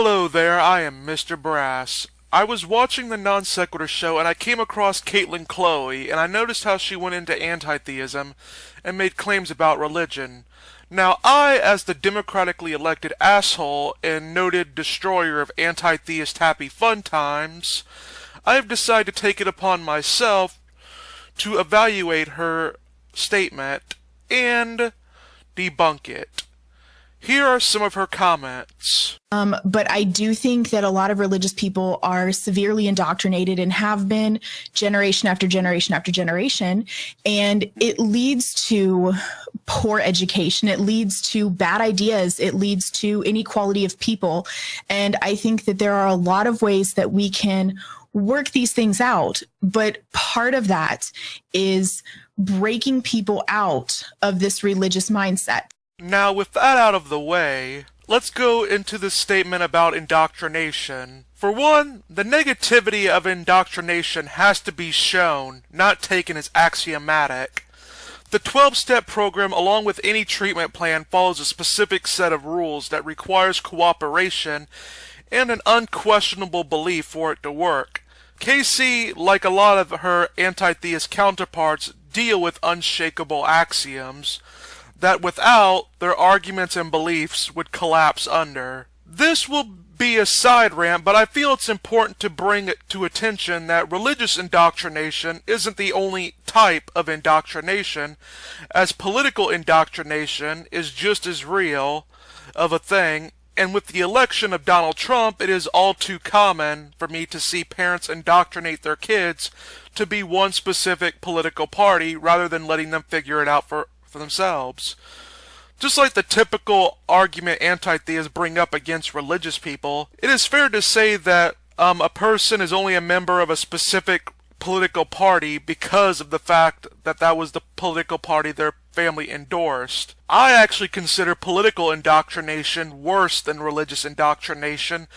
Hello there, I am Mr. Brass. I was watching the Non Sequitur show and I came across Kaitlin Chloe and I noticed how she went into anti-theism and made claims about religion. Now I, as the democratically elected asshole and noted destroyer of anti-theist happy fun times, I have decided to take it upon myself to evaluate her statement and debunk it. Here are some of her comments. But I do think that a lot of religious people are severely indoctrinated and have been generation after generation after generation. And it leads to poor education. It leads to bad ideas. It leads to inequality of people. And I think that there are a lot of ways that we can work these things out. But part of that is breaking people out of this religious mindset. Now, with that out of the way, let's go into the statement about indoctrination. For one, the negativity of indoctrination has to be shown, not taken as axiomatic. The 12-step program, along with any treatment plan, follows a specific set of rules that requires cooperation and an unquestionable belief for it to work. Casey, like a lot of her anti-theist counterparts, deal with unshakable axioms that without, their arguments and beliefs would collapse under. This will be a side rant, but I feel it's important to bring it to attention that religious indoctrination isn't the only type of indoctrination, as political indoctrination is just as real of a thing, and with the election of Donald Trump, it is all too common for me to see parents indoctrinate their kids to be one specific political party rather than letting them figure it out for themselves. Just like the typical argument anti-theists bring up against religious people, it is fair to say that a person is only a member of a specific political party because of the fact that that was the political party their family endorsed. I actually consider political indoctrination worse than religious indoctrination,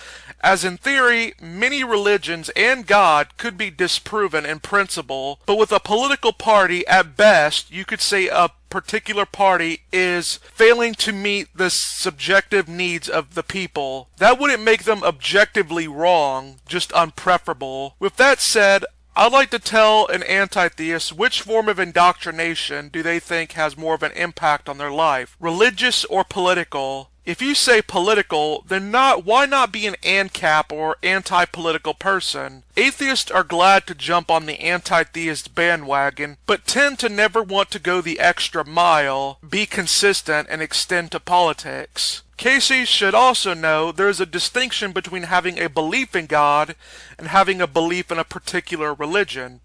as in theory, many religions and God could be disproven in principle, but with a political party, at best, you could say a particular party is failing to meet the subjective needs of the people. That wouldn't make them objectively wrong, just unpreferable. With that said, I'd like to tell an anti-theist which form of indoctrination do they think has more of an impact on their life, religious or political. If you say political, then why not be an ANCAP or anti-political person? Atheists are glad to jump on the anti-theist bandwagon, but tend to never want to go the extra mile, be consistent, and extend to politics. Casey should also know there is a distinction between having a belief in God and having a belief in a particular religion.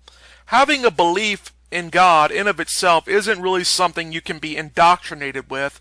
Having a belief in God in of itself isn't really something you can be indoctrinated with,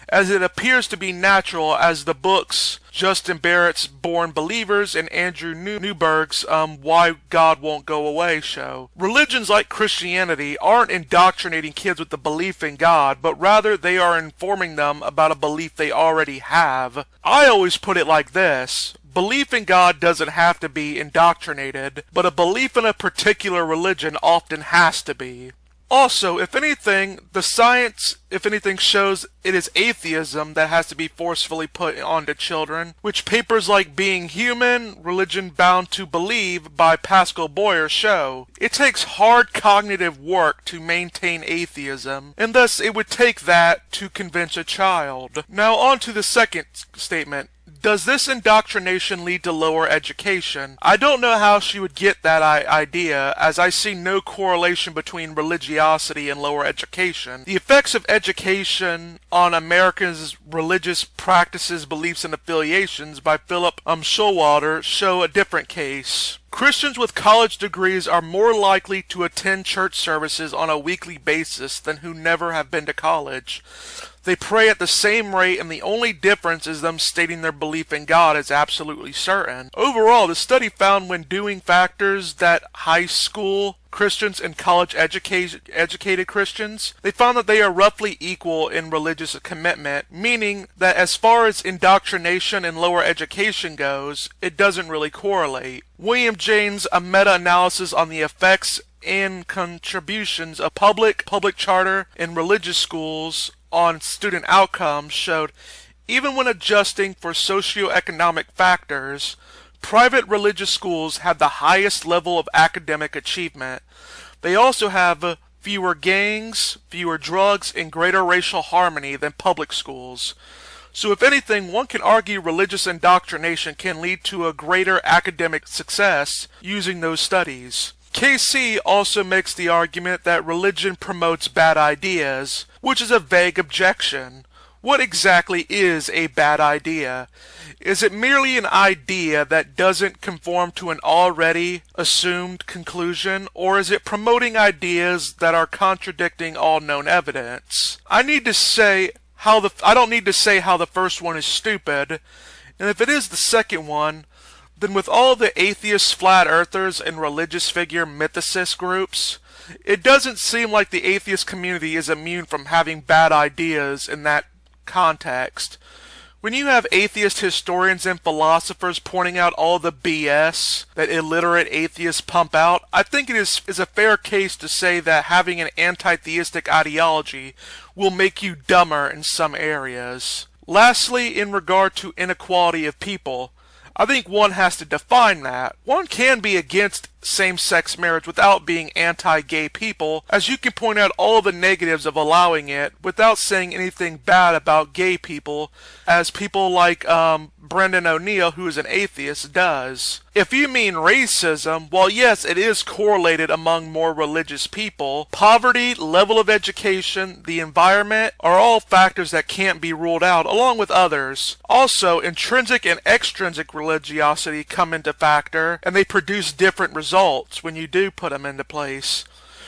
as it appears to be natural, as the books Justin Barrett's Born Believers and Andrew Newberg's Why God Won't Go Away show. Religions like Christianity aren't indoctrinating kids with the belief in God, but rather they are informing them about a belief they already have. I always put it like this: belief in God doesn't have to be indoctrinated, but a belief in a particular religion often has to be. Also, if anything, the science, shows it is atheism that has to be forcefully put onto children, which papers like Being Human, Religion Bound to Believe by Pascal Boyer show. It takes hard cognitive work to maintain atheism, and thus it would take that to convince a child. Now on to the second statement. Does this indoctrination lead to lower education? I don't know how she would get that idea, as I see no correlation between religiosity and lower education. The effects of education on Americans' religious practices, beliefs, and affiliations by Philip Showalter show a different case. Christians with college degrees are more likely to attend church services on a weekly basis than who never have been to college. They pray at the same rate, and the only difference is them stating their belief in God is absolutely certain. Overall, the study found when doing factors that high school Christians and college educated Christians, they found that they are roughly equal in religious commitment, meaning that as far as indoctrination and lower education goes, it doesn't really correlate. William James, a meta-analysis on the effects and contributions of public charter, and religious schools on student outcomes showed even when adjusting for socioeconomic factors, private religious schools have the highest level of academic achievement. They also have fewer gangs, fewer drugs, and greater racial harmony than public schools. So if anything, one can argue religious indoctrination can lead to a greater academic success using those studies. KC also makes the argument that religion promotes bad ideas, which is a vague objection. What exactly is a bad idea? Is it merely an idea that doesn't conform to an already assumed conclusion, or is it promoting ideas that are contradicting all known evidence? I don't need to say how the first one is stupid, and if it is the second one, then with all the atheist flat earthers and religious figure mythicist groups, it doesn't seem like the atheist community is immune from having bad ideas in that context. When you have atheist historians and philosophers pointing out all the BS that illiterate atheists pump out, I think it is a fair case to say that having an anti-theistic ideology will make you dumber in some areas. Lastly, in regard to inequality of people, I think one has to define that. One can be against same-sex marriage without being anti-gay people, as you can point out all the negatives of allowing it without saying anything bad about gay people, as people like Brendan O'Neill, who is an atheist, does. If you mean racism, well, yes, it is correlated among more religious people. Poverty, level of education, the environment are all factors that can't be ruled out, along with others. Also, intrinsic and extrinsic religiosity come into factor, and they produce different results when you do put them into place.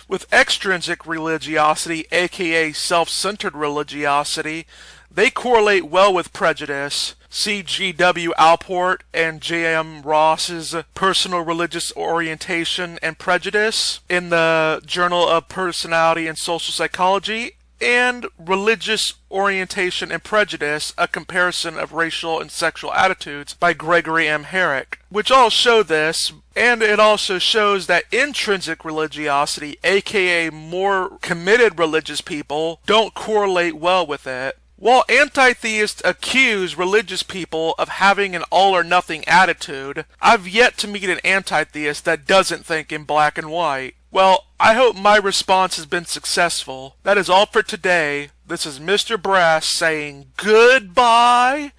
With extrinsic religiosity, aka self-centered religiosity, they correlate well with prejudice. See G.W. Alport and J.M. Ross's Personal Religious Orientation and Prejudice in the Journal of Personality and Social Psychology, and Religious Orientation and Prejudice, a comparison of racial and sexual attitudes by Gregory M. Herrick, which all show this, and it also shows that intrinsic religiosity, aka more committed religious people, don't correlate well with it. While anti-theists accuse religious people of having an all-or-nothing attitude, I've yet to meet an anti-theist that doesn't think in black and white. Well, I hope my response has been successful. That is all for today. This is Mr. Brass saying goodbye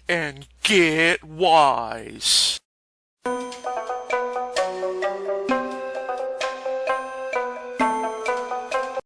and get wise.